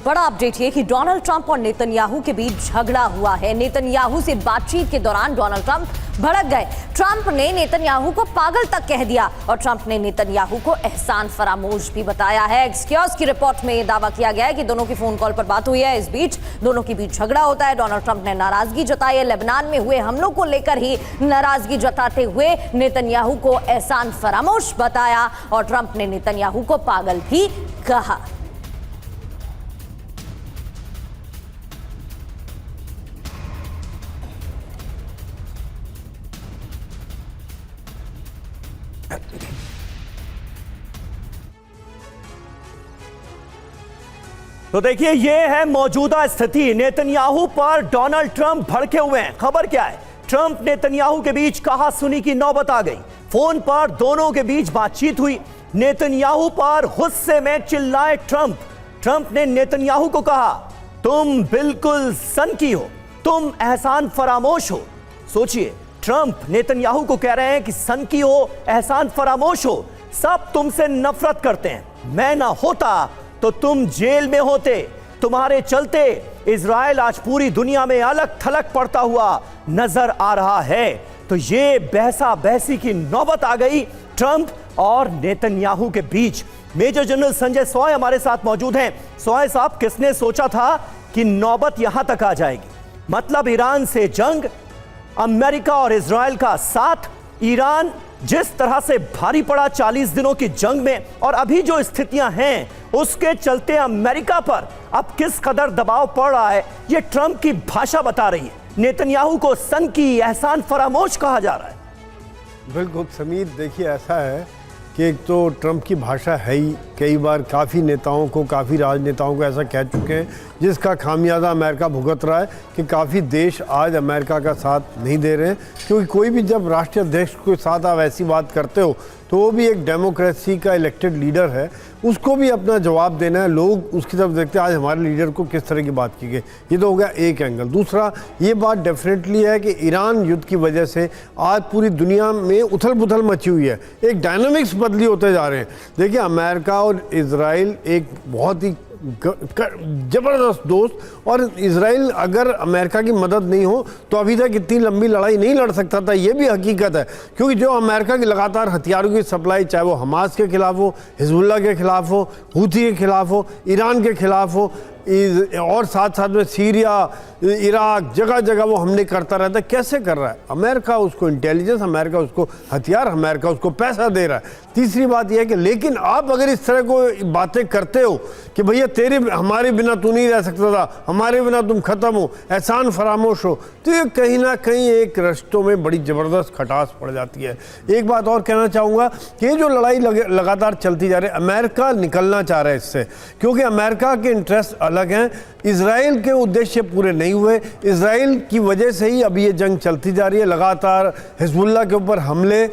बड़ा अपडेट ये कि डोनाल्ड ट्रंप और नेतन्याहू के बीच झगड़ा हुआ है। नेतन्याहू से बातचीत के दौरान डोनाल्ड ट्रंप भड़क गए। ट्रंप ने नेतन्याहू को पागल तक कह दिया और ट्रंप ने नेतन्याहू को एहसान फरामोश भी बताया है। एक्सक्यूज की रिपोर्ट में यह दावा किया गया है कि दोनों की फोन कॉल पर बात हुई है। इस बीच दोनों के बीच झगड़ा होता है। डोनाल्ड ट्रंप ने नाराजगी जताई है। लेबनान में हुए हमलों को लेकर ही नाराजगी जताते हुए नेतन्याहू को एहसान फरामोश बताया और ट्रंप ने नेतन्याहू को पागल भी कहा। तो देखिए, यह है मौजूदा स्थिति। नेतन्याहू पर डोनाल्ड ट्रंप भड़के हुए हैं। खबर क्या है? ट्रंप नेतन्याहू के बीच कहा सुनी की नौबत आ गई। फोन पर दोनों के बीच बातचीत हुई। नेतन्याहू पर गुस्से में चिल्लाए ट्रंप। ट्रंप ने नेतन्याहू को कहा, तुम बिल्कुल सनकी हो, तुम एहसान फरामोश हो। सोचिए, ट्रंप नेतन्याहू को कह रहे हैं कि सनकी हो, एहसान फरामोश हो, सब तुमसे नफरत करते हैं। मैं ना होता तो तुम जेल में होते। तुम्हारे चलते इजराइल आज पूरी दुनिया में अलग थलग पड़ता हुआ नजर आ रहा है। तो ये बहसा बहसी की नौबत आ गई ट्रंप और नेतन्याहू के बीच। मेजर जनरल संजय सॉय हमारे साथ मौजूद हैं। सॉय साहब, किसने सोचा था कि नौबत यहां तक आ जाएगी? मतलब ईरान से जंग, अमेरिका और इजराइल का साथ, ईरान जिस तरह से भारी पड़ा 40 दिनों की जंग में, और अभी जो स्थितियां हैं उसके चलते अमेरिका पर अब किस कदर दबाव पड़ रहा है, यह ट्रंप की भाषा बता रही है। नेतन्याहू को सनकी, एहसान फरामोश कहा जा रहा है। बिल्कुल समीर, देखिए ऐसा है कि एक तो ट्रंप की भाषा है ही, कई बार काफ़ी नेताओं को, काफ़ी राजनेताओं को ऐसा कह चुके हैं, जिसका खामियाजा अमेरिका भुगत रहा है कि काफ़ी देश आज अमेरिका का साथ नहीं दे रहे हैं। क्योंकि कोई भी जब राष्ट्रीय अध्यक्ष के साथ आप ऐसी बात करते हो तो वो भी एक डेमोक्रेसी का इलेक्टेड लीडर है, उसको भी अपना जवाब देना है। लोग उसकी तरफ देखते हैं आज हमारे लीडर को किस तरह की बात की गई। ये तो हो गया एक एंगल। दूसरा ये बात डेफिनेटली है कि ईरान युद्ध की वजह से आज पूरी दुनिया में उथल पुथल मची हुई है, एक डायनामिक्स बदली होते जा रहे हैं। देखिए, अमेरिका और इजराइल एक बहुत ही ज़बरदस्त दोस्त, और इजराइल अगर अमेरिका की मदद नहीं हो तो अभी तक इतनी लंबी लड़ाई नहीं लड़ सकता था। ये भी हकीकत है, क्योंकि जो अमेरिका की लगातार हथियारों की सप्लाई, चाहे वो हमास के खिलाफ हो, हिजबुल्लाह के खिलाफ हो, हूथी के खिलाफ हो, ईरान के खिलाफ हो, और साथ साथ में सीरिया, इराक, जगह जगह वो हमले करता रहता है। कैसे कर रहा है? अमेरिका उसको इंटेलिजेंस, अमेरिका उसको हथियार, अमेरिका उसको पैसा दे रहा है। तीसरी बात यह है कि लेकिन आप अगर इस तरह को बातें करते हो कि भैया तेरे हमारे बिना तू नहीं रह सकता था, हमारे बिना तुम खत्म हो, एहसान फरामोश हो, तो ये कहीं ना कहीं एक रिश्तों में बड़ी ज़बरदस्त खटास पड़ जाती है। एक बात और कहना चाहूँगा कि ये जो लड़ाई लगातार चलती जा रही है, अमेरिका निकलना चाह रहा है इससे, क्योंकि अमेरिका के इंटरेस्ट अलग हैं। इजराइल के उद्देश्य पूरे नहीं हुए। इजराइल की वजह से ही अब ये जंग चलती जा रही है। लगातार हिजबुल्लाह के ऊपर हमले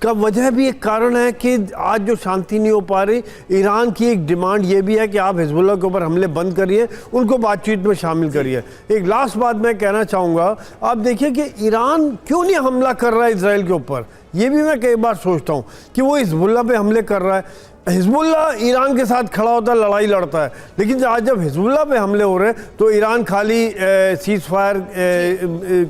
का वजह भी एक कारण है कि आज जो शांति नहीं हो पा रही। ईरान की एक डिमांड ये भी है कि आप हिजबुल्लाह के ऊपर हमले बंद करिए, उनको बातचीत में शामिल करिए। एक लास्ट बात मैं कहना चाहूँगा, आप देखिए कि ईरान क्यों नहीं हमला कर रहा है इजराइल के ऊपर। ये भी मैं कई बार सोचता हूँ कि वो हिजबुल्लाह पे हमले कर रहा है। हिजबुल्लाह ईरान के साथ खड़ा होता है, लड़ाई लड़ता है, लेकिन आज जब हिजबुल्लाह पे हमले हो रहे हैं तो ईरान खाली सीज फायर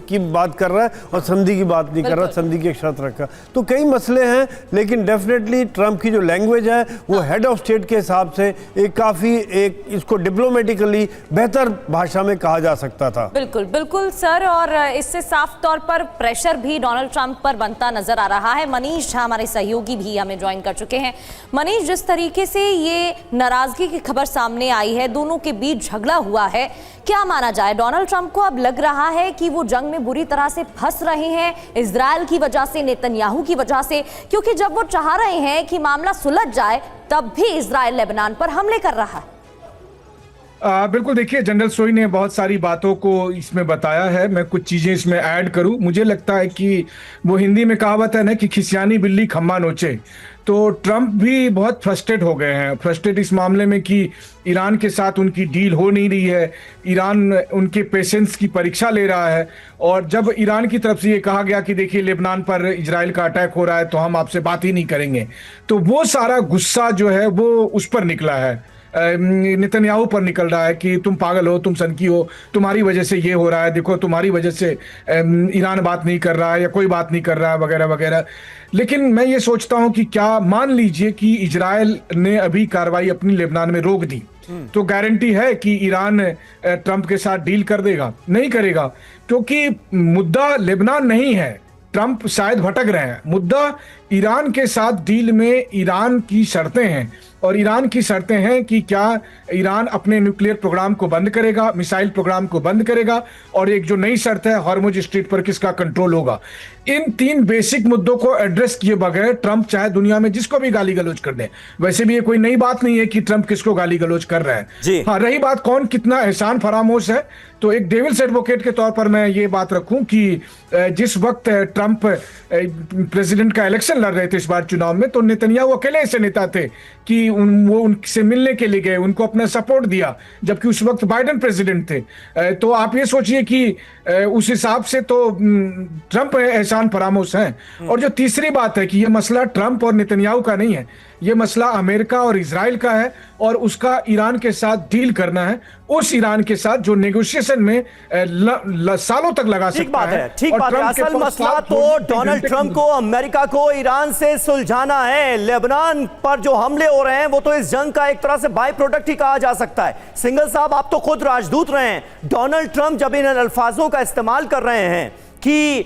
की बात कर रहा है और संधि की बात नहीं कर रहा, संधि की एक शर्त रखा। तो कई मसले हैं, लेकिन डेफिनेटली ट्रंप की जो लैंग्वेज है वो हेड ऑफ स्टेट के हिसाब से एक इसको डिप्लोमेटिकली बेहतर भाषा में कहा जा सकता था। बिल्कुल बिल्कुल सर, और इससे साफ तौर पर प्रेशर भी डोनाल्ड ट्रंप पर बनता नजर आ रहा है। मनीष हमारे सहयोगी भी हमें ज्वाइन कर चुके हैं। मनीष, जिस तरीके से ये नाराजगी की खबर सामने आई है, दोनों के बीच झगड़ा हुआ है, क्या माना जाए? डोनाल्ड ट्रंप को अब लग रहा है कि वो जंग में बुरी तरह से फंस रहे हैं इजराइल की वजह से, नेतन्याहू की वजह से, क्योंकि जब वो चाह रहे हैं कि मामला सुलझ जाए तब भी इजराइल लेबनान पर हमले कर रहा है। बिल्कुल, देखिए जनरल सोई ने बहुत सारी बातों को इसमें बताया है। मैं कुछ चीजें इसमें ऐड करूं। मुझे लगता है कि वो हिंदी में कहावत है ना कि खिसियानी बिल्ली खम्मा नोचे, तो ट्रंप भी बहुत फ्रस्ट्रेट हो गए हैं। फ्रस्ट्रेट इस मामले में कि ईरान के साथ उनकी डील हो नहीं रही है, ईरान उनके पेशेंस की परीक्षा ले रहा है, और जब ईरान की तरफ से ये कहा गया कि देखिए लेबनान पर इजराइल का अटैक हो रहा है तो हम आपसे बात ही नहीं करेंगे, तो वो सारा गुस्सा जो है वो उस पर निकला है नेतन्याहू पर निकल रहा है कि तुम पागल हो, तुम सनकी हो, तुम्हारी वजह से ये हो रहा है, देखो तुम्हारी वजह से ईरान बात नहीं कर रहा है या कोई बात नहीं कर रहा है वगैरह वगैरह। लेकिन मैं ये सोचता हूं कि क्या मान लीजिए कि इजराइल ने अभी कार्रवाई अपनी लेबनान में रोक दी, तो गारंटी है कि ईरान ट्रंप के साथ डील कर देगा? नहीं करेगा, क्योंकि मुद्दा लेबनान नहीं है। ट्रंप शायद भटक रहे हैं, मुद्दा ईरान के साथ डील में ईरान की शर्तें हैं, और ईरान की शर्तें हैं कि क्या ईरान अपने न्यूक्लियर प्रोग्राम को बंद करेगा, मिसाइल प्रोग्राम को बंद करेगा, और एक जो नई शर्त है हॉर्मुज स्ट्रेट पर किसका कंट्रोल होगा। इन 3 बेसिक मुद्दों को एड्रेस किए बगैर ट्रंप चाहे दुनिया में जिसको भी गाली गलौज कर दे, वैसे भी ये कोई नई बात नहीं है कि ट्रंप किसको गाली गलौज कर रहा है। हाँ, रही बात कौन कितना एहसान फरामोश है, तो एक डेविल्स एडवोकेट के तौर पर मैं ये बात रखूं कि जिस वक्त ट्रंप प्रेसिडेंट का इलेक्शन लड़ रहे थे इस बार चुनाव में, तो नेतन्याहू अकेले ऐसे नेता थे कि वो उनसे मिलने के लिए गए, उनको अपना सपोर्ट दिया, जबकि उस वक्त बाइडेन प्रेसिडेंट थे। तो आप ये सोचिए कि उस हिसाब से तो ट्रंप एहसान फरामोश हैं। और जो तीसरी बात है कि ये मसला ट्रंप और नेतन्याहू का नहीं है, ये मसला अमेरिका और इजराइल का है, और उसका ईरान के साथ डील करना है, उस ईरान के साथ जो नेगोशिएशन में सालों तक लगा सकता है। ठीक बात है। असल मसला तो डोनाल्ड ट्रंप को, अमेरिका को ईरान से सुलझाना है। लेबनान पर जो हमले हो रहे हैं वो तो इस जंग का एक तरह से बाय प्रोडक्ट ही कहा जा सकता है। सिंघल साहब, आप तो खुद राजदूत रहे हैं। डोनाल्ड ट्रंप जब इन अल्फाजों का इस्तेमाल कर रहे हैं कि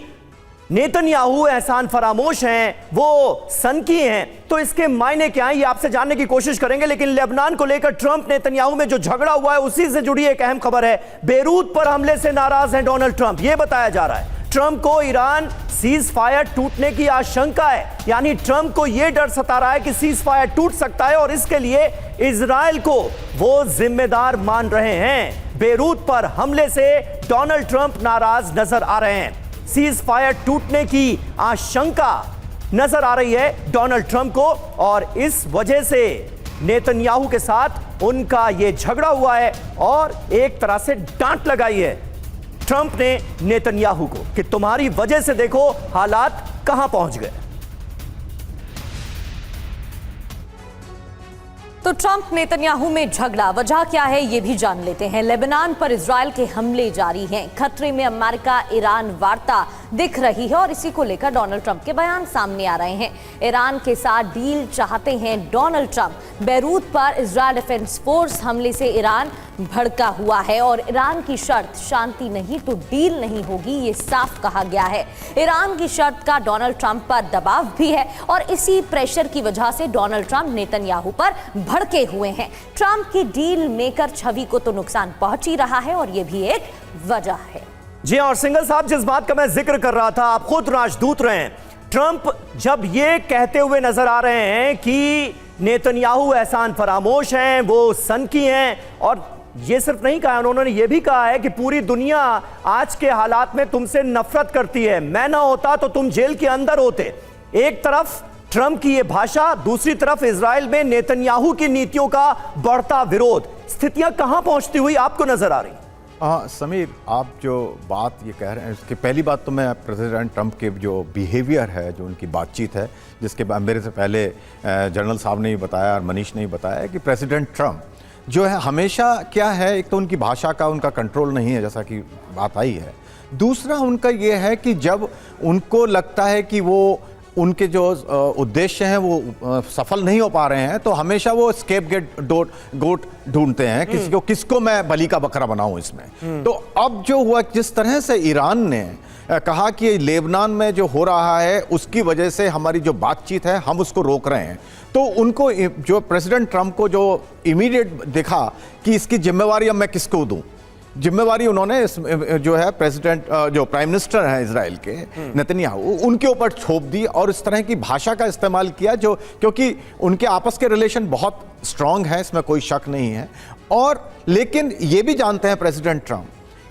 नेतन्याहू एहसान फरामोश हैं, वो सनकी हैं, तो इसके मायने क्या हैं, ये आपसे जानने की कोशिश करेंगे। लेकिन लेबनान को लेकर ट्रंप नेतन्याहू में जो झगड़ा हुआ है उसी से जुड़ी एक अहम खबर है। बेरूत पर हमले से नाराज हैं डोनाल्ड ट्रंप, ये बताया जा रहा है। ट्रंप को ईरान सीज फायर टूटने की आशंका है, यानी ट्रंप को यह डर सता रहा है कि सीज फायर टूट सकता है, और इसके लिए इजराइल को वो जिम्मेदार मान रहे हैं। बेरूत पर हमले से डोनाल्ड ट्रंप नाराज नजर आ रहे हैं। सीज फायर टूटने की आशंका नजर आ रही है डोनाल्ड ट्रंप को, और इस वजह से नेतन्याहू के साथ उनका यह झगड़ा हुआ है और एक तरह से डांट लगाई है ट्रंप ने नेतन्याहू को कि तुम्हारी वजह से देखो हालात कहां पहुंच गए। तो ट्रंप नेतन्याहू में झगड़ा, वजह क्या है ये भी जान लेते हैं। लेबनान पर इजराइल के हमले जारी हैं, खतरे में अमेरिका ईरान वार्ता दिख रही है, और इसी को लेकर डोनाल्ड ट्रंप के बयान सामने आ रहे हैं। ईरान के साथ डील चाहते हैं डोनाल्ड ट्रंप। बेरूत पर इजराइल डिफेंस फोर्स हमले से ईरान भड़का हुआ है, और ईरान की शर्त शांति नहीं तो डील नहीं होगी, ये साफ कहा गया है। ईरान की शर्त का डोनाल्ड ट्रंप पर दबाव भी है, और इसी प्रेशर की वजह से डोनाल्ड ट्रंप नेतन्याहू पर भड़के हुए हैं। ट्रंप की डील मेकर छवि को तो नुकसान पहुंच ही रहा है, और यह भी एक वजह है। जी, और सिंघल साहब, जिस बात का मैं जिक्र कर रहा था, आप खुद राजदूत रहे हैं। ट्रंप जब ये कहते हुए नजर आ रहे हैं कि नेतन्याहू एहसान फरामोश हैं, वो सनकी हैं, और ये सिर्फ नहीं कहा, उन्होंने ये भी कहा है कि पूरी दुनिया आज के हालात में तुमसे नफरत करती है, मैं ना होता तो तुम जेल के अंदर होते। एक तरफ ट्रंप की ये भाषा, दूसरी तरफ इजराइल में नेतन्याहू की नीतियों का बढ़ता विरोध। स्थितियां कहां पहुंचती हुई आपको नजर आ रही? समीर, आप जो बात ये कह रहे हैं, उसकी पहली बात तो मैं प्रेसिडेंट ट्रंप के जो बिहेवियर है, जो उनकी बातचीत है, जिसके मेरे से पहले जनरल साहब ने भी बताया और मनीष ने भी बताया कि प्रेसिडेंट ट्रंप जो है हमेशा क्या है, एक तो उनकी भाषा का उनका कंट्रोल नहीं है, जैसा कि बात आई है। दूसरा उनका ये है कि जब उनको लगता है कि वो उनके जो उद्देश्य हैं वो सफल नहीं हो पा रहे हैं, तो हमेशा वो गोट ढूंढते हैं, किसको मैं बलि का बकरा बनाऊं इसमें। तो अब जो हुआ, जिस तरह से ईरान ने कहा कि लेबनान में जो हो रहा है उसकी वजह से हमारी जो बातचीत है हम उसको रोक रहे हैं, तो उनको जो प्रेसिडेंट ट्रंप को जो इमीडिएट दिखा कि इसकी जिम्मेवारी अब मैं किसको दूं, जिम्मेवारी उन्होंने जो है प्रेसिडेंट जो प्राइम मिनिस्टर हैं इजराइल के नेतन्याहू, उनके ऊपर छोप दी, और इस तरह की भाषा का इस्तेमाल किया जो, क्योंकि उनके आपस के रिलेशन बहुत स्ट्रांग है, इसमें कोई शक नहीं है। और लेकिन ये भी जानते हैं प्रेसिडेंट ट्रंप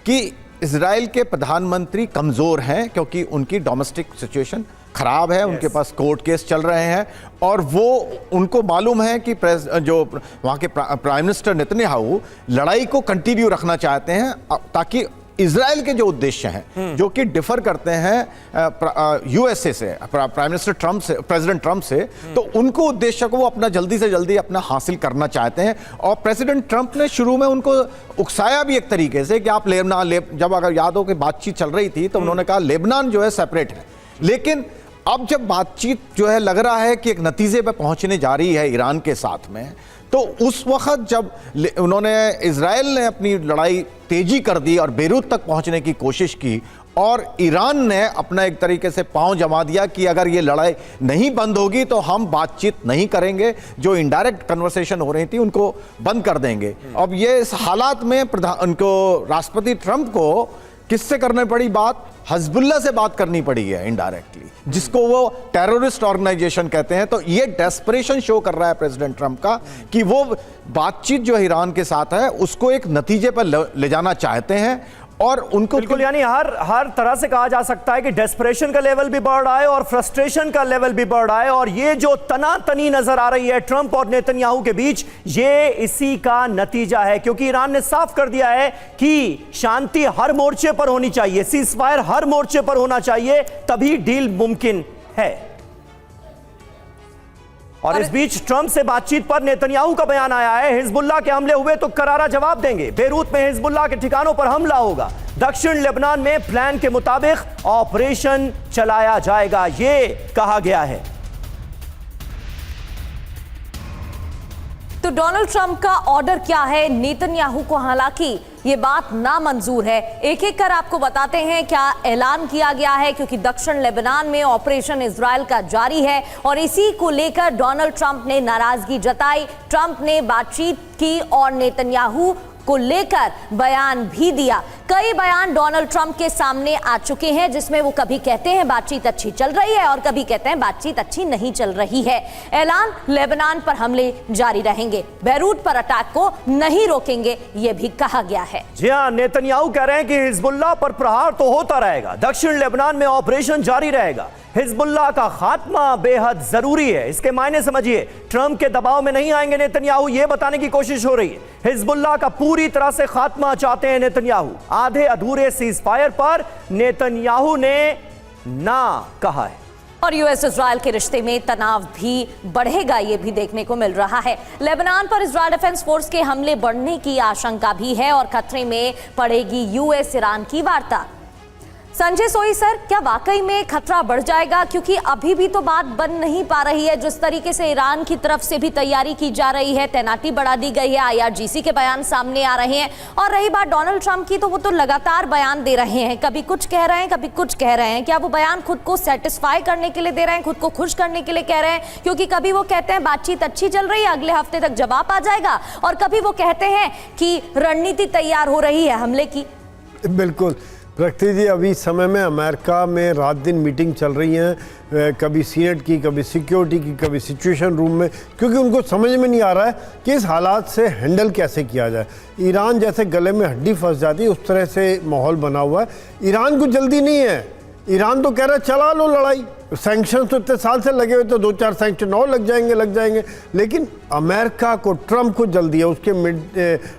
कि इजराइल के प्रधानमंत्री कमज़ोर हैं, क्योंकि उनकी डोमेस्टिक सिचुएशन खराब है, उनके पास कोर्ट केस चल रहे हैं, और वो उनको मालूम है कि जो वहाँ के प्राइम मिनिस्टर नेतन्याहू लड़ाई को कंटिन्यू रखना चाहते हैं, ताकि इजराइल के जो उद्देश्य हैं जो कि डिफर करते हैं यूएसए से, प्राइम मिनिस्टर ट्रंप से, प्रेसिडेंट ट्रंप से, तो उनको उद्देश्य को वो अपना जल्दी से जल्दी अपना हासिल करना चाहते हैं। और प्रेसिडेंट ट्रंप ने शुरू में उनको उकसाया भी एक तरीके से कि आप जब अगर याद हो कि बातचीत चल रही थी तो उन्होंने कहा लेबनान जो है सेपरेट है। लेकिन अब जब बातचीत जो है लग रहा है कि एक नतीजे पे पहुंचने जा रही है ईरान के साथ में, तो उस वक्त जब उन्होंने इजराइल ने अपनी लड़ाई तेजी कर दी और बेरूत तक पहुंचने की कोशिश की और ईरान ने अपना एक तरीके से पांव जमा दिया कि अगर ये लड़ाई नहीं बंद होगी तो हम बातचीत नहीं करेंगे, जो इनडायरेक्ट कन्वर्सेशन हो रही थी उनको बंद कर देंगे। अब ये इस हालात में उनको राष्ट्रपति ट्रंप को किससे करनी पड़ी बात? हिजबुल्लाह से बात करनी पड़ी है इनडायरेक्टली, जिसको वो टेररिस्ट ऑर्गेनाइजेशन कहते हैं। तो ये डेस्परेशन शो कर रहा है प्रेसिडेंट ट्रंप का कि वो बातचीत जो ईरान के साथ है उसको एक नतीजे पर ले जाना चाहते हैं और उनको बिल्कुल, यानी हर तरह से कहा जा सकता है कि डेस्परेशन का लेवल भी बढ़ रहा है और फ्रस्ट्रेशन का लेवल भी बढ़ रहा है। और ये जो तनातनी नजर आ रही है ट्रंप और नेतन्याहू के बीच, ये इसी का नतीजा है, क्योंकि ईरान ने साफ कर दिया है कि शांति हर मोर्चे पर होनी चाहिए, सीजफायर हर मोर्चे पर होना चाहिए, तभी डील मुमकिन है। और इस बीच ट्रंप से बातचीत पर नेतन्याहू का बयान आया है, हिजबुल्लाह के हमले हुए तो करारा जवाब देंगे, बेरूत में हिजबुल्लाह के ठिकानों पर हमला होगा, दक्षिण लेबनान में प्लान के मुताबिक ऑपरेशन चलाया जाएगा, ये कहा गया है। तो डोनाल्ड ट्रंप का ऑर्डर क्या है? नेतन्याहू को हालांकि ये बात नामंजूर है। एक एक कर आपको बताते हैं क्या ऐलान किया गया है, क्योंकि दक्षिण लेबनान में ऑपरेशन इजराइल का जारी है और इसी को लेकर डोनाल्ड ट्रंप ने नाराजगी जताई। ट्रंप ने बातचीत की और नेतन्याहू को लेकर बयान भी दिया। कई बयान डोनाल्ड ट्रंप के सामने आ चुके हैं, जिसमें वो कभी कहते हैं बातचीत अच्छी चल रही है और कभी कहते हैं बातचीत अच्छी नहीं चल रही है। ऐलान, लेबनान पर हमले जारी रहेंगे, बेरूत पर अटैक को नहीं रोकेंगे, यह भी कहा गया है। जी हां, नेतन्याहू कह रहे हैं कि हिजबुल्लाह पर प्रहार तो होता रहेगा, दक्षिण लेबनान में ऑपरेशन जारी रहेगा, हिजबुल्लाह का खात्मा बेहद जरूरी है। इसके मायने समझिए, ट्रंप के दबाव में नहीं आएंगे नेतन्याहू, यह बताने की कोशिश हो रही है। हिजबुल्लाह का पूरी तरह से खात्मा चाहते हैं नेतन्याहू। आधे अधूरे सीजफायर पर नेतन्याहू ने ना कहा है। और यूएस इजराइल के रिश्ते में तनाव भी बढ़ेगा, ये भी देखने को मिल रहा है। लेबनान पर इजराइल डिफेंस फोर्स के हमले बढ़ने की आशंका भी है और खतरे में पड़ेगी यूएस ईरान की वार्ता। संजय सोई सर, क्या वाकई में खतरा बढ़ जाएगा? क्योंकि अभी भी तो बात बन नहीं पा रही है, जिस तरीके से ईरान की तरफ से भी तैयारी की जा रही है, तैनाती बढ़ा दी गई है, आईआरजीसी के बयान सामने आ रहे हैं। और रही बात डोनाल्ड ट्रंप की, तो वो तो लगातार बयान दे रहे हैं, कभी कुछ कह रहे हैं कभी कुछ कह रहे हैं। क्या वो बयान खुद को सेटिस्फाई करने के लिए दे रहे हैं, खुद को खुश करने के लिए कह रहे हैं? क्योंकि कभी वो कहते हैं बातचीत अच्छी चल रही है, अगले हफ्ते तक जवाब आ जाएगा, और कभी वो कहते हैं कि रणनीति तैयार हो रही है हमले की। बिल्कुल प्रकृति जी, अभी समय में अमेरिका में रात दिन मीटिंग चल रही हैं, कभी सीनेट की, कभी सिक्योरिटी की, कभी सिचुएशन रूम में, क्योंकि उनको समझ में नहीं आ रहा है कि इस हालात से हैंडल कैसे किया जाए। ईरान जैसे गले में हड्डी फंस जाती है, उस तरह से माहौल बना हुआ है। ईरान को जल्दी नहीं है, ईरान तो कह रहा है चला लो लड़ाई, सैंक्शन तो इतने साल से लगे हुए, तो 2-4 सैंक्शन और लग जाएंगे। लेकिन अमेरिका को, ट्रंप को जल्दी है, उसके मिड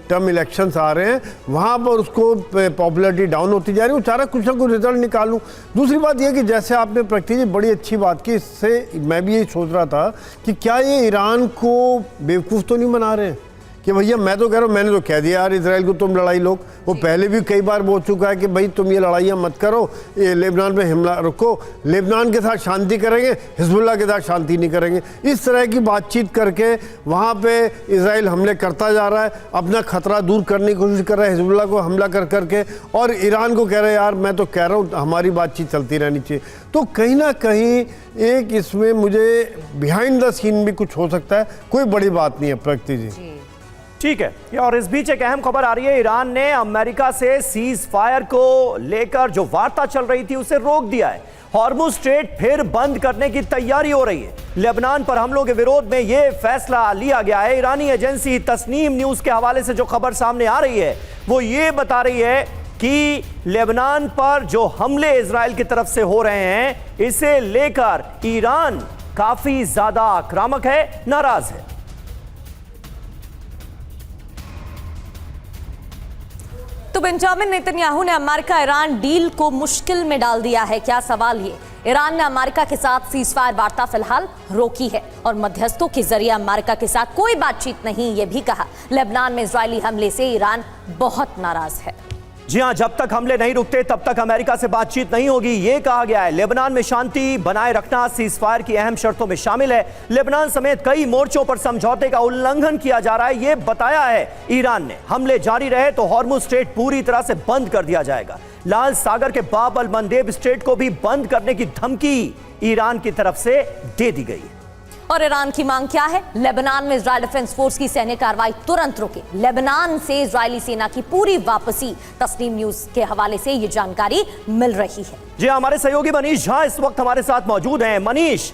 टर्म इलेक्शंस आ रहे हैं, वहाँ पर उसको पॉपुलैरिटी डाउन होती जा रही है, वो चाह रहा कुछ ना कुछ रिजल्ट निकालूं। दूसरी बात यह कि जैसे आपने प्रकृति जी बड़ी अच्छी बात की, इससे मैं भी यही सोच रहा था कि क्या ये ईरान को बेवकूफ़ तो नहीं बना रहे हैं कि भैया, मैं तो कह रहा हूँ, मैंने तो कह दिया यार इसराइल को तुम लड़ाई लो। वो पहले भी कई बार बोल चुका है कि भाई तुम ये लड़ाइयाँ मत करो, ये लेबनान पे हमला रुको, लेबनान के साथ शांति करेंगे, हिजबुल्लाह के साथ शांति नहीं करेंगे। इस तरह की बातचीत करके वहाँ पे इसराइल हमले करता जा रहा है, अपना खतरा दूर करने की कोशिश कर रहा है, हिजबुल्लाह को हमला कर करके, और ईरान को कह रहे हैं यार मैं तो कह रहा हूँ हमारी बातचीत चलती रहनी चाहिए। तो कहीं ना कहीं एक इसमें मुझे बिहाइंड द सीन भी कुछ हो सकता है, कोई बड़ी बात नहीं है प्रकृति जी। ठीक है। और इस बीच एक अहम खबर आ रही है, ईरान ने अमेरिका से सीज फायर को लेकर जो वार्ता चल रही थी उसे रोक दिया है। हॉर्मुज स्ट्रेट फिर बंद करने की तैयारी हो रही है। लेबनान पर हमलों के विरोध में यह फैसला लिया गया है। ईरानी एजेंसी तस्नीम न्यूज के हवाले से जो खबर सामने आ रही है वो ये बता रही है कि लेबनान पर जो हमले इजराइल की तरफ से हो रहे हैं, इसे लेकर ईरान काफी ज्यादा आक्रामक है, नाराज है। तो तो बेंजामिन नेतन्याहू ने अमेरिका ईरान डील को मुश्किल में डाल दिया है। क्या सवाल ये? ईरान ने अमेरिका के साथ सीजफायर वार्ता फिलहाल रोकी है और मध्यस्थों के जरिए अमेरिका के साथ कोई बातचीत नहीं, ये भी कहा। लेबनान में इजरायली हमले से ईरान बहुत नाराज है। जी हां, जब तक हमले नहीं रुकते तब तक अमेरिका से बातचीत नहीं होगी, ये कहा गया है। लेबनान में शांति बनाए रखना सीजफायर की अहम शर्तों में शामिल है। लेबनान समेत कई मोर्चों पर समझौते का उल्लंघन किया जा रहा है, ये बताया है ईरान ने। हमले जारी रहे तो हॉर्मुज स्ट्रेट पूरी तरह से बंद कर दिया जाएगा। लाल सागर के बाब अल मंदेब स्ट्रेट को भी बंद करने की धमकी ईरान की तरफ से दे दी गई। और ईरान की मांग क्या है? लेबनान में इजरायल डिफेंस फोर्स की सैन्य कार्रवाई तुरंत रोके, लेबनान से इजरायली सेना की पूरी वापसी। तस्नीम न्यूज के हवाले से ये जानकारी मिल रही है। जी हमारे सहयोगी मनीष झा इस वक्त हमारे साथ मौजूद हैं। मनीष,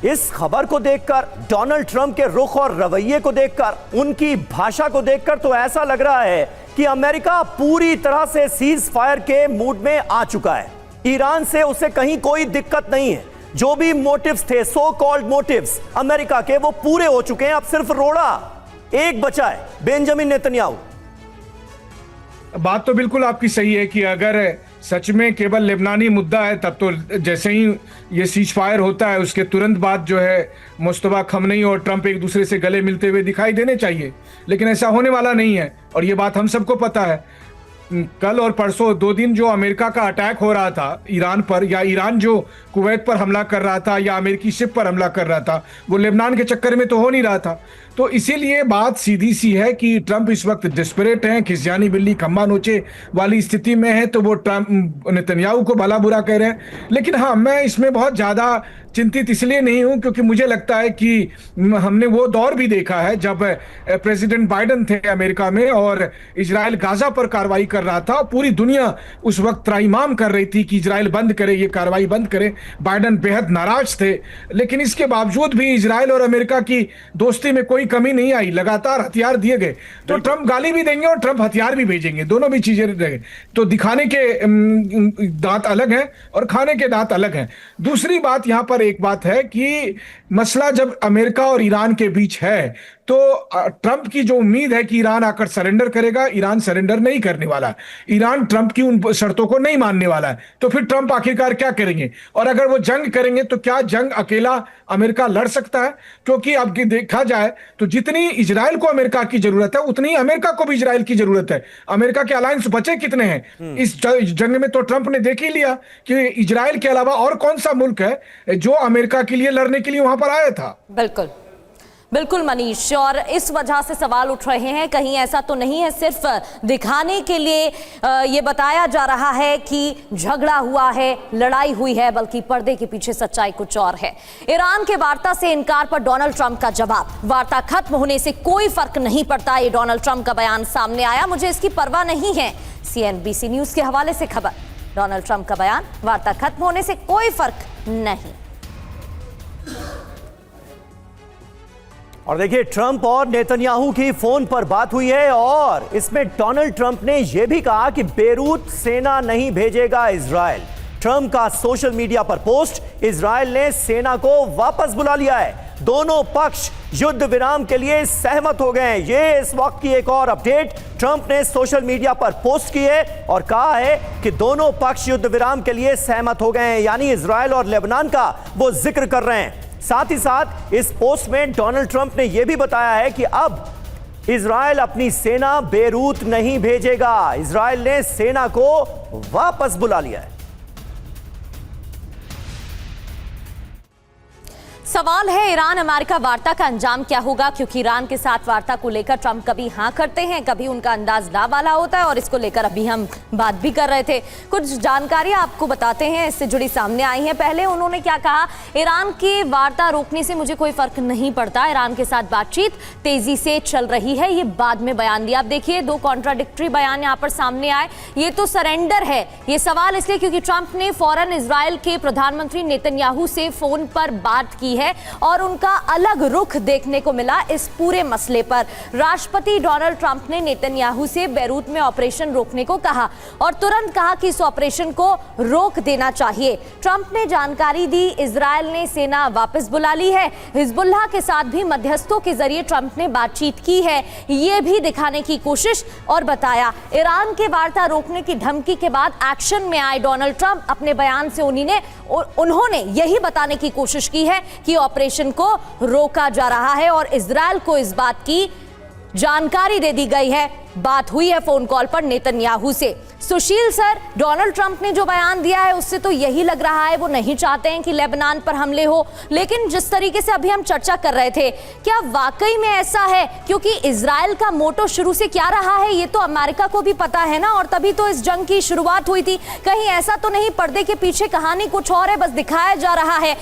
इस खबर को देखकर, डोनाल्ड ट्रंप के रुख और रवैये को देखकर, उनकी भाषा को देखकर तो ऐसा लग रहा है कि अमेरिका पूरी तरह से सीज फायर के मूड में आ चुका है। ईरान से उसे कहीं कोई दिक्कत नहीं है। जो भी मोटिव्स थे, सो कॉल्ड मोटिव्स अमेरिका के, वो पूरे हो चुके हैं। अब सिर्फ रोड़ा एक बचा है, बेंजामिन नेतन्याहू। बात तो बिल्कुल आपकी सही है कि अगर सच में केवल लेबनानी मुद्दा है तब तो जैसे ही ये सीज फायर होता है उसके तुरंत बाद जो है मुस्तफा खमनेई और ट्रंप एक दूसरे से गले मिलते हुए दिखाई देने चाहिए, लेकिन ऐसा होने वाला नहीं है और ये बात हम सबको पता है। कल और परसों 2 दिन जो अमेरिका का अटैक हो रहा था ईरान पर, या ईरान जो कुवैत पर हमला कर रहा था या अमेरिकी शिप पर हमला कर रहा था, वो लेबनान के चक्कर में तो हो नहीं रहा था। तो इसीलिए बात सीधी सी है कि ट्रंप इस वक्त डिस्परेट हैं, खिसियानी बिल्ली खम्मा नोचे वाली स्थिति में है, तो वो ट्रंप नेतन्याहू को भला बुरा कह रहे हैं। लेकिन हाँ, मैं इसमें बहुत ज़्यादा चिंतित इसलिए नहीं हूं क्योंकि मुझे लगता है कि हमने वो दौर भी देखा है जब प्रेसिडेंट बाइडेन थे अमेरिका में और इजराइल गाजा पर कार्रवाई कर रहा था। पूरी दुनिया उस वक्त त्राईमाम कर रही थी कि इजराइल बंद करे, ये कार्रवाई बंद करे। बाइडेन बेहद नाराज थे, लेकिन इसके बावजूद भी इजराइल और अमेरिका की दोस्ती में कोई कमी नहीं आई, लगातार हथियार दिए गए। तो ट्रंप गाली भी देंगे और ट्रंप हथियार भी भेजेंगे, दोनों भी चीजें देंगे। तो दिखाने के दांत अलग हैं और खाने के दांत अलग हैं। दूसरी बात यहां पर एक बात है कि मसला जब अमेरिका और ईरान के बीच है तो ट्रंप की जो उम्मीद है कि ईरान आकर सरेंडर करेगा, ईरान सरेंडर नहीं करने वाला। ईरान ट्रंप की उन शर्तों को नहीं मानने वाला है। तो फिर ट्रंप आखिरकार क्या करेंगे? और अगर वो जंग करेंगे तो क्या जंग अकेला अमेरिका लड़ सकता है? क्योंकि अब देखा जाए तो जितनी इजराइल को अमेरिका की जरूरत है उतनी अमेरिका को भी इजराइल की जरूरत है। अमेरिका के अलायंस बचे कितने हैं इस जंग में? तो ट्रंप ने देख ही लिया कि इजराइल के अलावा और कौन सा मुल्क है जो अमेरिका के लिए लड़ने के लिए वहां पर आया था। बिल्कुल बिल्कुल मनीष, और इस वजह से सवाल उठ रहे हैं कहीं ऐसा तो नहीं है सिर्फ दिखाने के लिए ये बताया जा रहा है कि झगड़ा हुआ है, लड़ाई हुई है, बल्कि पर्दे के पीछे सच्चाई कुछ और है। ईरान के वार्ता से इनकार पर डोनाल्ड ट्रंप का जवाब, वार्ता खत्म होने से कोई फर्क नहीं पड़ता, ये डोनाल्ड ट्रंप का बयान सामने आया। मुझे इसकी परवाह नहीं है, CNBC न्यूज के हवाले से खबर। डोनाल्ड ट्रंप का बयान, वार्ता खत्म होने से कोई फर्क नहीं। और देखिए, ट्रंप और नेतन्याहू की फोन पर बात हुई है और इसमें डोनाल्ड ट्रंप ने यह भी कहा कि बेरूत सेना नहीं भेजेगा इजराइल। ट्रंप का सोशल मीडिया पर पोस्ट, इजराइल ने सेना को वापस बुला लिया है। दोनों पक्ष युद्ध विराम के लिए सहमत हो गए हैं। ये इस वक्त की एक और अपडेट ट्रंप ने सोशल मीडिया पर पोस्ट की है और कहा है कि दोनों पक्ष युद्ध विराम के लिए सहमत हो गए हैं, यानी इजराइल और लेबनान का वो जिक्र कर रहे हैं। साथ ही साथ इस पोस्ट में डोनाल्ड ट्रंप ने यह भी बताया है कि अब इजराइल अपनी सेना बेरूत नहीं भेजेगा। इजराइल ने सेना को वापस बुला लिया है। सवाल है ईरान अमेरिका वार्ता का अंजाम क्या होगा, क्योंकि ईरान के साथ वार्ता को लेकर ट्रंप कभी हाँ करते हैं, कभी उनका अंदाज ला वाला होता है, और इसको लेकर अभी हम बात भी कर रहे थे। कुछ जानकारी आपको बताते हैं, इससे जुड़ी सामने आई है। पहले उन्होंने क्या कहा, ईरान की वार्ता रोकने से मुझे कोई फर्क नहीं पड़ता, ईरान के साथ बातचीत तेजी से चल रही है, ये बाद में बयान दिया। अब देखिए, 2 कॉन्ट्राडिक्टरी बयान यहाँ पर सामने आए। ये तो सरेंडर है, ये सवाल इसलिए क्योंकि ट्रंप ने फौरन इजराइल के प्रधानमंत्री नेतन्याहू से फोन पर बात की है है और उनका अलग रुख देखने को मिला इस पूरे मसले पर। राष्ट्रपति डोनाल्ड ट्रंप ने नेतन्याहू से बेरूत में ऑपरेशन रोकने को कहा और तुरंत कहा कि इस ऑपरेशन को रोक देना चाहिए। ट्रंप ने जानकारी दी इजरायल ने सेना वापस बुला ली है। हिजबुल्लाह के साथ भी मध्यस्थों के जरिए ट्रंप ने बातचीत की है, ये भी दिखाने की कोशिश, और बताया ईरान के वार्ता रोकने की धमकी के बाद एक्शन में आए डोनाल्ड ट्रंप। अपने बयान से उन्होंने यही बताने की कोशिश की है कि ऑपरेशन को रोका जा रहा है और इजरायल को इस बात की जानकारी दे दी गई है। बात हुई है फोन कॉल पर नेतन्याहू से। सुशील सर, डोनाल्ड ट्रंप ने जो बयान दिया है उससे तो यही लग रहा है वो नहीं चाहते हैं कि लेबनान पर हमले हो, लेकिन जिस तरीके से अभी हम चर्चा कर रहे थे, क्या वाकई में ऐसा है? क्योंकि इजराइल का मोटो शुरू से क्या रहा है ये तो अमेरिका को भी पता है ना, और तभी तो इस जंग की शुरुआत हुई थी। कहीं ऐसा तो नहीं पर्दे के पीछे कहानी कुछ और है, बस दिखाया जा रहा है?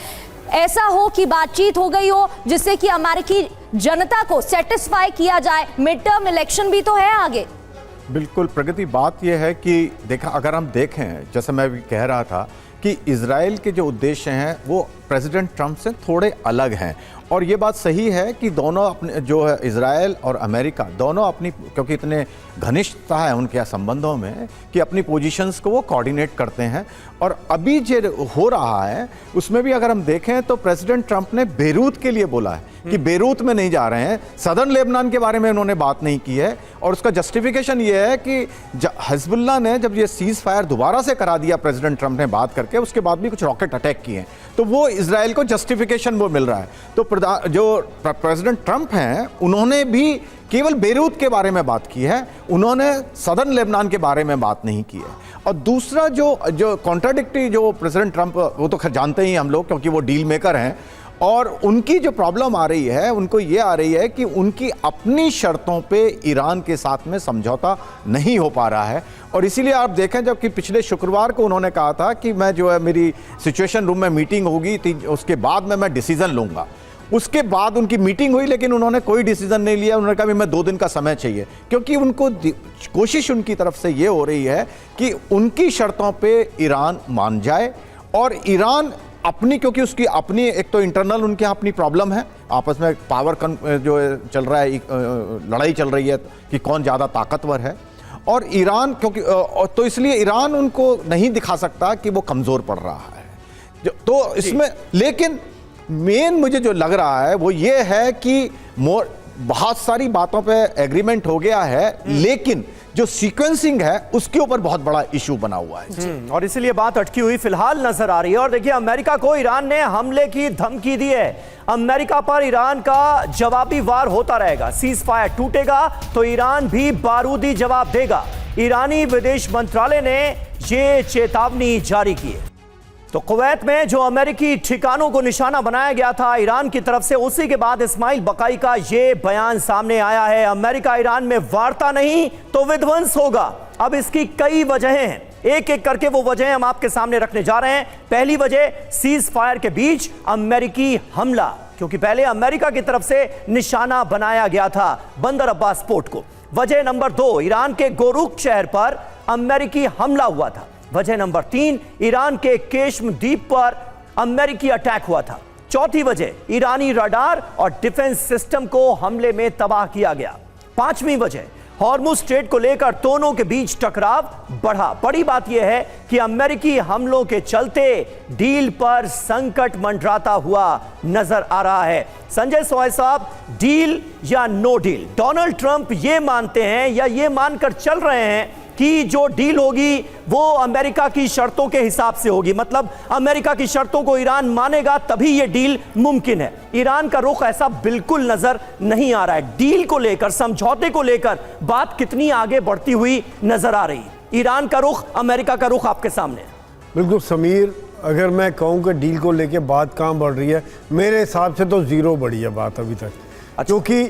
ऐसा हो कि बातचीत हो गई हो जिससे कि अमेरिकी जनता को सेटिस्फाई किया जाए। मिड टर्म इलेक्शन भी तो है आगे। बिल्कुल प्रगति, बात यह है कि देखा, अगर हम देखें, जैसे मैं भी कह रहा था कि इजराइल के जो उद्देश्य हैं वो प्रेसिडेंट ट्रंप से थोड़े अलग हैं। और ये बात सही है कि दोनों अपने जो है इजराइल और अमेरिका दोनों अपनी, क्योंकि इतने घनिष्ठता है उनके संबंधों में कि अपनी पोजीशंस को वो कोऑर्डिनेट करते हैं। और अभी जो हो रहा है उसमें भी अगर हम देखें तो प्रेसिडेंट ट्रंप ने बेरूत के लिए बोला है कि बेरूत में नहीं जा रहे हैं, सदर्न लेबनान के बारे में उन्होंने बात नहीं की है। और उसका जस्टिफिकेशन ये है कि हिजबुल्लाह ने जब ये सीज फायर दोबारा से करा दिया प्रेसिडेंट ट्रंप ने बात करके, उसके बाद भी कुछ रॉकेट अटैक किए हैं, तो वो इजराइल को जस्टिफिकेशन वो मिल रहा है। तो जो प्रेसिडेंट ट्रंप हैं उन्होंने भी केवल बेरूत के बारे में बात की है, उन्होंने सदर्न लेबनान के बारे में बात नहीं की है। और दूसरा जो कॉन्ट्राडिक्टरी जो प्रेसिडेंट ट्रंप, वो तो खैर जानते ही हम लोग क्योंकि वो डील मेकर हैं, और उनकी जो प्रॉब्लम आ रही है उनको ये आ रही है कि उनकी अपनी शर्तों पे ईरान के साथ में समझौता नहीं हो पा रहा है। और इसीलिए आप देखें, जबकि पिछले शुक्रवार को उन्होंने कहा था कि मैं जो है मेरी सिचुएशन रूम में मीटिंग होगी, उसके बाद में मैं डिसीजन लूंगा। उसके बाद उनकी मीटिंग हुई लेकिन उन्होंने कोई डिसीजन नहीं लिया। उन्होंने कहा मैं 2 दिन का समय चाहिए, क्योंकि उनको कोशिश उनकी तरफ से ये हो रही है कि उनकी शर्तों पे ईरान मान जाए। और ईरान अपनी, क्योंकि उसकी अपनी एक तो इंटरनल उनके यहाँ अपनी प्रॉब्लम है, आपस में पावर जो चल रहा है, लड़ाई चल रही है कि कौन ज़्यादा ताकतवर है। और ईरान क्योंकि तो इसलिए ईरान उनको नहीं दिखा सकता कि वो कमज़ोर पड़ रहा है। तो इसमें लेकिन मेन मुझे जो लग रहा है वो ये है कि बहुत सारी बातों पे एग्रीमेंट हो गया है, लेकिन जो सीक्वेंसिंग है उसके ऊपर बहुत बड़ा इशू बना हुआ है। और इसीलिए बात अटकी हुई फिलहाल नजर आ रही है। और देखिए, अमेरिका को ईरान ने हमले की धमकी दी है। अमेरिका पर ईरान का जवाबी वार होता रहेगा। सीज फायर टूटेगा तो ईरान भी बारूदी जवाब देगा। ईरानी विदेश मंत्रालय ने ये चेतावनी जारी की है। तो कुवैत में जो अमेरिकी ठिकानों को निशाना बनाया गया था ईरान की तरफ से, उसी के बाद इस्माइल बकाई का ये बयान सामने आया है। अमेरिका ईरान में वार्ता नहीं तो विध्वंस होगा। अब इसकी कई वजहें हैं, एक एक करके वो वजहें हम आपके सामने रखने जा रहे हैं। पहली वजह, सीज फायर के बीच अमेरिकी हमला, क्योंकि पहले अमेरिका की तरफ से निशाना बनाया गया था बंदर अब्बास पोर्ट को। वजह नंबर 2, ईरान के गोरुक शहर पर अमेरिकी हमला हुआ था। वजह नंबर 3, ईरान के केश्म द्वीप पर अमेरिकी अटैक हुआ था। चौथी वजह, ईरानी रडार और डिफेंस सिस्टम को हमले में तबाह किया गया। 5वीं वजह, हॉर्मुज स्ट्रेट को लेकर दोनों के बीच टकराव बढ़ा। बड़ी बात यह है कि अमेरिकी हमलों के चलते डील पर संकट मंडराता हुआ नजर आ रहा है। संजय सोय साहब, डील या नो डील? डोनाल्ड ट्रंप ये मानते हैं या ये मानकर चल रहे हैं कि जो डील होगी वो अमेरिका की शर्तों के हिसाब से होगी, मतलब अमेरिका की शर्तों को ईरान मानेगा तभी ये डील मुमकिन है। ईरान का रुख ऐसा बिल्कुल नजर नहीं आ रहा है। डील को लेकर, समझौते को लेकर बात कितनी आगे बढ़ती हुई नजर आ रही है? ईरान का रुख, अमेरिका का रुख आपके सामने। बिल्कुल समीर, अगर मैं कहूँ कि डील को लेके बात कहाँ बढ़ रही है, मेरे हिसाब से तो ज़ीरो बढ़ी है बात अभी तक। क्योंकि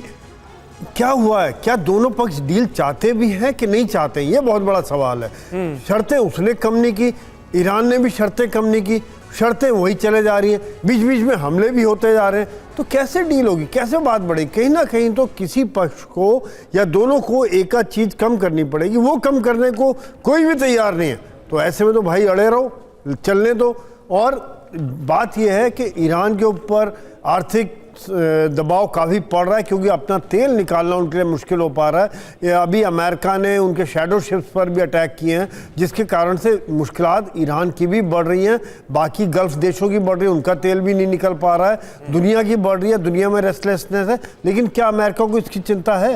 क्या हुआ है, क्या दोनों पक्ष डील चाहते भी हैं कि नहीं चाहते, ये बहुत बड़ा सवाल है। शर्तें उसने कम नहीं की, ईरान ने भी शर्तें कम नहीं की, शर्तें वही चले जा रही हैं, बीच बीच में हमले भी होते जा रहे हैं। तो कैसे डील होगी, कैसे बात बढ़ेगी? कहीं ना कहीं तो किसी पक्ष को या दोनों को एक आध चीज़ कम करनी पड़ेगी। वो कम करने को कोई भी तैयार नहीं है। तो ऐसे में तो भाई अड़े रहो, चलने दो। और बात यह है कि ईरान के ऊपर आर्थिक दबाव काफ़ी पड़ रहा है, क्योंकि अपना तेल निकालना उनके लिए मुश्किल हो पा रहा है। ये अभी अमेरिका ने उनके शैडो शिप्स पर भी अटैक किए हैं, जिसके कारण से मुश्किलात ईरान की भी बढ़ रही हैं, बाकी गल्फ देशों की बढ़ रही है, उनका तेल भी नहीं निकल पा रहा है, दुनिया की बढ़ रही है, दुनिया में रेस्टलेसनेस है। लेकिन क्या अमेरिका को इसकी चिंता है?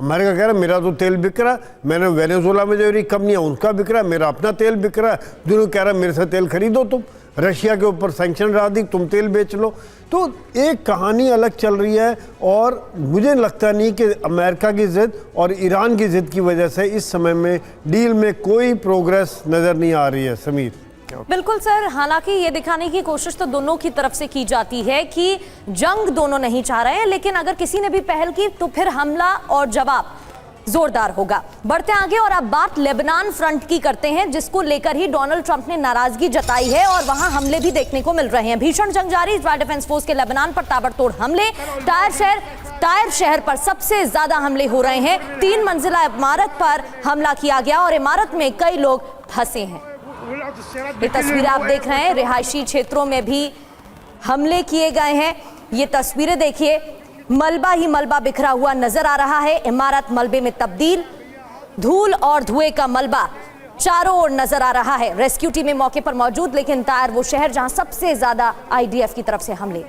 अमेरिका कह रहा है मेरा तो तेल बिक रहा है, मैंने वेनेजुएला में जो रही कंपनियाँ उनका बिक रहा है, मेरा अपना तेल बिक रहा है, दोनों कह रहा है मेरे से तेल खरीदो तुम, रशिया के ऊपर सैंक्शन लगा दी, तुम तेल बेच लो। तो एक कहानी अलग चल रही है, और मुझे लगता नहीं कि अमेरिका की ज़िद और ईरान की ज़िद की वजह से इस समय में डील में कोई प्रोग्रेस नज़र नहीं आ रही है। समीर। बिल्कुल सर, हालांकि ये दिखाने की कोशिश तो दोनों की तरफ से की जाती है कि जंग दोनों नहीं चाह रहे हैं, लेकिन अगर किसी ने भी पहल की तो फिर हमला और जवाब जोरदार होगा। बढ़ते आगे और अब बात लेबनान फ्रंट की करते हैं, जिसको लेकर ही डोनाल्ड ट्रंप ने नाराजगी जताई है और वहां हमले भी देखने को मिल रहे हैं। भीषण जंग जारी, इजरायल डिफेंस फोर्स के लेबनान पर ताबड़तोड़ हमले, टायर शहर पर सबसे ज्यादा हमले हो रहे हैं। 3 मंजिला इमारत पर हमला किया गया और इमारत में कई लोग फंसे हैं। ये तस्वीरें आप देख रहे हैं, रिहायशी क्षेत्रों में भी हमले किए गए हैं। ये तस्वीरें देखिए, मलबा ही मलबा बिखरा हुआ नजर आ रहा है, इमारत मलबे में तब्दील, धूल और धुएं का मलबा चारों ओर नजर आ रहा है। रेस्क्यू टीमें मौके पर मौजूद, लेकिन तायर वो शहर जहां सबसे ज्यादा आईडीएफ की तरफ से हमले।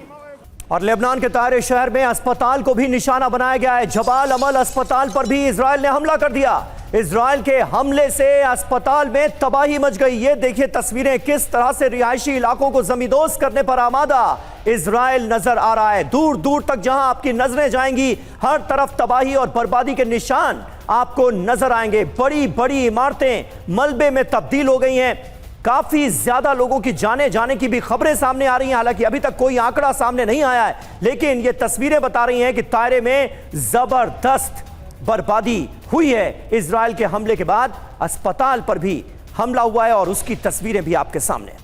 और लेबनान के तायर शहर में अस्पताल को भी निशाना बनाया गया है। जबाल अमल अस्पताल पर भी इजरायल ने हमला कर दिया। इजरायल के हमले से अस्पताल में तबाही मच गई। ये देखिए तस्वीरें, किस तरह से रिहायशी इलाकों को जमींदोज करने पर आमादा इजरायल नजर आ रहा है। दूर दूर तक जहां आपकी नजरें जाएंगी, हर तरफ तबाही और बर्बादी के निशान आपको नजर आएंगे। बड़ी बड़ी इमारतें मलबे में तब्दील हो गई हैं। काफी ज्यादा लोगों की जाने जाने की भी खबरें सामने आ रही हैं। हालांकि अभी तक कोई आंकड़ा सामने नहीं आया है, लेकिन ये तस्वीरें बता रही हैं कि तायरे में जबरदस्त बर्बादी हुई है। इजरायल के हमले के बाद अस्पताल पर भी हमला हुआ है और उसकी तस्वीरें भी आपके सामने।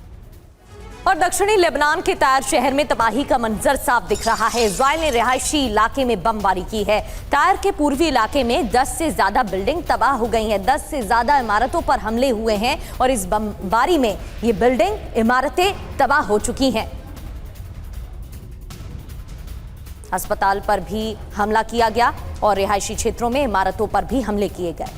और दक्षिणी लेबनान के तायर शहर में तबाही का मंजर साफ दिख रहा है। इजरायल ने रिहायशी इलाके में बमबारी की है। तायर के पूर्वी इलाके में 10 से ज्यादा बिल्डिंग तबाह हो गई हैं। 10 से ज्यादा इमारतों पर हमले हुए हैं और इस बमबारी में ये बिल्डिंग इमारतें तबाह हो चुकी हैं। अस्पताल पर भी हमला किया गया और रिहायशी क्षेत्रों में इमारतों पर भी हमले किए गए।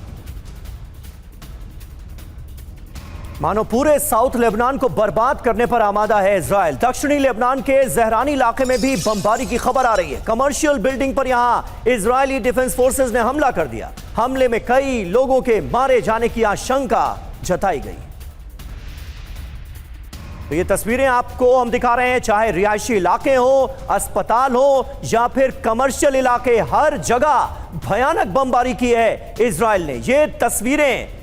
मानो पूरे साउथ लेबनान को बर्बाद करने पर आमादा है इजरायल। दक्षिणी लेबनान के जहरानी इलाके में भी बमबारी की खबर आ रही है। कमर्शियल बिल्डिंग पर यहां इजरायली डिफेंस फोर्सेस ने हमला कर दिया। हमले में कई लोगों के मारे जाने की आशंका जताई गई। तो ये तस्वीरें आपको हम दिखा रहे हैं, चाहे रिहायशी इलाके हो, अस्पताल हो या फिर कमर्शियल इलाके, हर जगह भयानक बमबारी की है इजरायल ने। ये तस्वीरें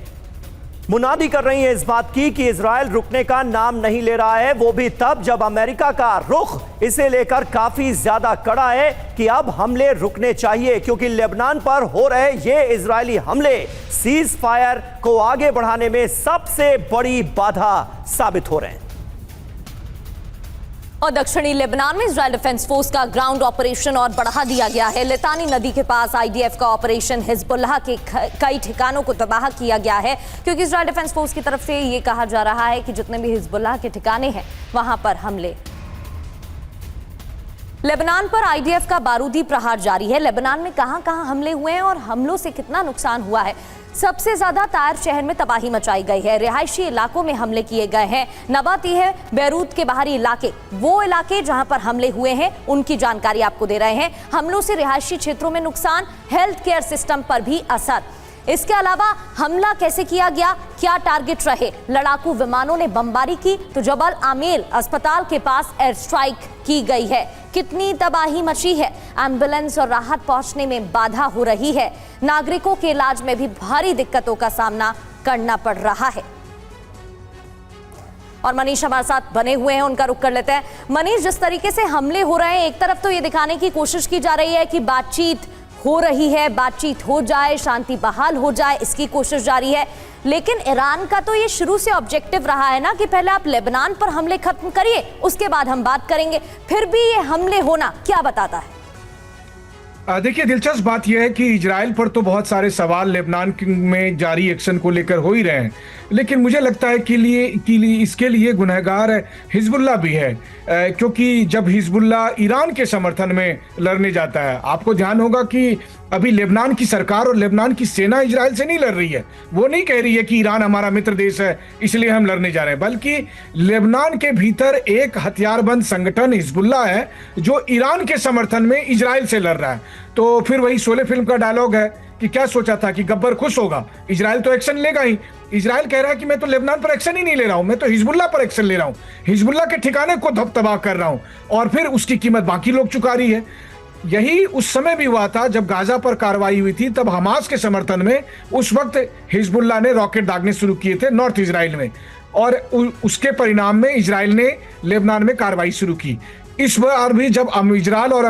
मुनादी कर रही है इस बात की कि इजरायल रुकने का नाम नहीं ले रहा है, वो भी तब जब अमेरिका का रुख इसे लेकर काफी ज्यादा कड़ा है कि अब हमले रुकने चाहिए, क्योंकि लेबनान पर हो रहे ये इजरायली हमले सीज फायर को आगे बढ़ाने में सबसे बड़ी बाधा साबित हो रहे हैं। और दक्षिणी लेबनान में इजरायल डिफेंस फोर्स का ग्राउंड ऑपरेशन और बढ़ा दिया गया है। लितानी नदी के पास आईडीएफ का ऑपरेशन हिजबुल्लाह के कई ठिकानों को तबाह किया गया है, क्योंकि इजरायल डिफेंस फोर्स की तरफ से ये कहा जा रहा है कि जितने भी हिजबुल्लाह के ठिकाने हैं वहां पर हमले। लेबनान पर आईडीएफ का बारूदी प्रहार जारी है। लेबनान में कहां-कहां हमले हुए हैं और हमलों से कितना नुकसान हुआ है। सबसे ज्यादा तायर शहर में तबाही मचाई गई है। रिहायशी इलाकों में हमले किए गए हैं। नबाती है बैरूत के बाहरी इलाके, वो इलाके जहां पर हमले हुए हैं उनकी जानकारी आपको दे रहे हैं। हमलों से रिहायशी क्षेत्रों में नुकसान, हेल्थ केयर सिस्टम पर भी असर। इसके अलावा हमला कैसे किया गया, क्या टारगेट रहे। लड़ाकू विमानों ने बमबारी की तो जबल आमेल अस्पताल के पास एयर स्ट्राइक की गई है। कितनी तबाही मची है। एम्बुलेंस और राहत पहुंचने में बाधा हो रही है। नागरिकों के इलाज में भी भारी दिक्कतों का सामना करना पड़ रहा है। और मनीष हमारे साथ बने हुए हैं, उनका रुख कर लेते हैं। मनीष, जिस तरीके से हमले हो रहे हैं, एक तरफ तो ये दिखाने की कोशिश की जा रही है कि बातचीत हो रही है, बातचीत हो जाए, शांति बहाल हो जाए, इसकी कोशिश जारी है, लेकिन ईरान का तो ये शुरू से ऑब्जेक्टिव रहा है ना कि पहले आप लेबनान पर हमले खत्म करिए, उसके बाद हम बात करेंगे। फिर भी ये हमले होना क्या बताता है? देखिए, दिलचस्प बात यह है कि इजराइल पर तो बहुत सारे सवाल लेबनान में जारी एक्शन को लेकर हो ही रहे हैं, लेकिन मुझे लगता है कि इसके लिए गुनहगार हिजबुल्लाह भी है, क्योंकि जब हिजबुल्लाह ईरान के समर्थन में लड़ने जाता है, आपको ध्यान होगा कि अभी लेबनान की सरकार और लेबनान की सेना इजराइल से नहीं लड़ रही है। वो नहीं कह रही है कि ईरान हमारा मित्र देश है इसलिए हम लड़ने जा रहे हैं, बल्कि लेबनान के भीतर एक हथियारबंद संगठन हिजबुल्लाह है जो ईरान के समर्थन में इजराइल से लड़ रहा है। तो फिर वही शोले फिल्म का डायलॉग है कि क्या सोचा था कि गब्बर खुश होगा, इजराइल तो एक्शन लेगा ही। इजराइल कह रहा है कि मैं तो लेबनान पर एक्शन ही नहीं ले रहा हूं, मैं तो हिजबुल्लाह पर एक्शन ले रहा हूं, हिजबुल्लाह के ठिकाने को तबाह कर रहा हूं, और फिर उसकी कीमत बाकी लोग चुका रही है। यही उस समय भी हुआ था जब गाजा पर कार्रवाई हुई थी, तब हमास के समर्थन में उस वक्त हिजबुल्लाह ने रॉकेट दागने शुरू किए थे नॉर्थ इजराइल में, और उसके परिणाम में इजराइल ने लेबनान में कार्रवाई शुरू की। इस बार भी जब इजराइल और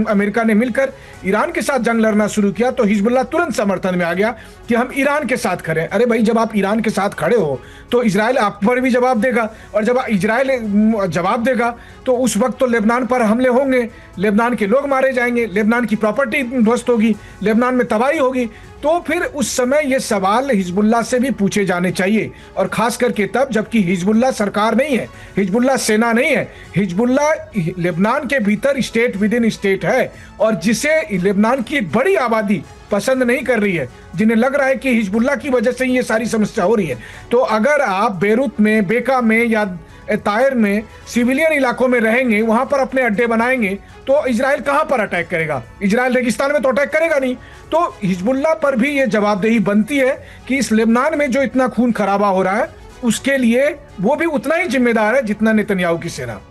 अमेरिका ने मिलकर ईरान के साथ जंग लड़ना शुरू किया, तो हिजबुल्लाह तुरंत समर्थन में आ गया कि हम ईरान के साथ खड़े हैं। अरे भाई, जब आप ईरान के साथ खड़े हो तो इजराइल आप पर भी जवाब देगा, और जब इजराइल जवाब देगा तो उस वक्त तो लेबनान पर हमले होंगे, लेबनान के लोग मारे जाएंगे, लेबनान की प्रॉपर्टी ध्वस्त होगी, लेबनान में तबाही होगी। तो फिर उस समय ये सवाल हिजबुल्लाह से भी पूछे जाने चाहिए, और खास करके तब जबकि हिजबुल्लाह सरकार नहीं है, हिजबुल्लाह सेना नहीं है, हिजबुल्लाह लेबनान के भीतर स्टेट विद इन स्टेट है, और जिसे लेबनान की एक बड़ी आबादी पसंद नहीं कर रही है, जिन्हें लग रहा है कि हिजबुल्लाह की वजह से ये सारी समस्या हो रही है। तो अगर आप बेरूत में, बेका में या तायर में सिविलियन इलाकों में रहेंगे, वहां पर अपने अड्डे बनाएंगे, तो इजराइल कहां पर अटैक करेगा? इजराइल रेगिस्तान में तो अटैक करेगा नहीं। तो हिजबुल्लाह पर भी ये जवाबदेही बनती है कि इस लेबनान में जो इतना खून खराबा हो रहा है, उसके लिए वो भी उतना ही जिम्मेदार है जितना नेतन्याहू की सेना।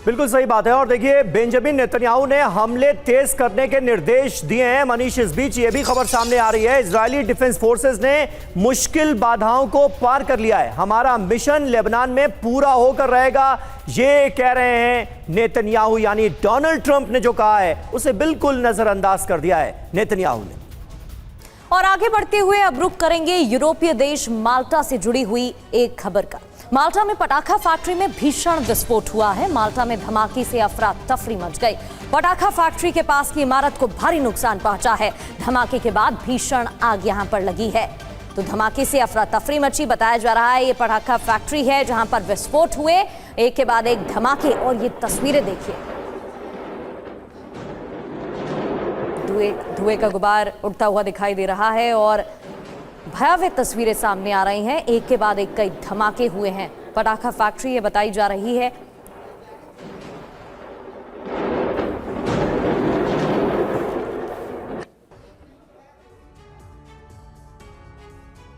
बिल्कुल सही बात है। और देखिए, बेंजामिन नेतन्याहू ने हमले तेज करने के निर्देश दिए हैं। मनीष, इस बीच ये भी खबर सामने आ रही है, इजरायली डिफेंस फोर्सेस ने मुश्किल बाधाओं को पार कर लिया है, हमारा मिशन लेबनान में पूरा होकर रहेगा, ये कह रहे हैं नेतन्याहू। यानी डोनाल्ड ट्रंप ने जो कहा है उसे बिल्कुल नजरअंदाज कर दिया है नेतन्याहू ने। और आगे बढ़ते हुए अब रुख करेंगे यूरोपीय देश माल्टा से जुड़ी हुई एक खबर का। माल्टा में पटाखा फैक्ट्री में भीषण विस्फोट हुआ है। माल्टा में धमाके से अफरा तफरी मच गई। पटाखा फैक्ट्री के पास की इमारत को भारी नुकसान पहुंचा है। धमाके के बाद भीषण आग यहां पर लगी है। तो धमाके से अफरा तफरी मची। बताया जा रहा है ये पटाखा फैक्ट्री है जहां पर विस्फोट हुए, एक के बाद एक धमाके। और ये तस्वीरें देखिए, धुएं का गुबार उड़ता हुआ दिखाई दे रहा है और भयावह तस्वीरें सामने आ रही हैं। एक के बाद एक कई धमाके हुए हैं। पटाखा फैक्ट्री ये बताई जा रही है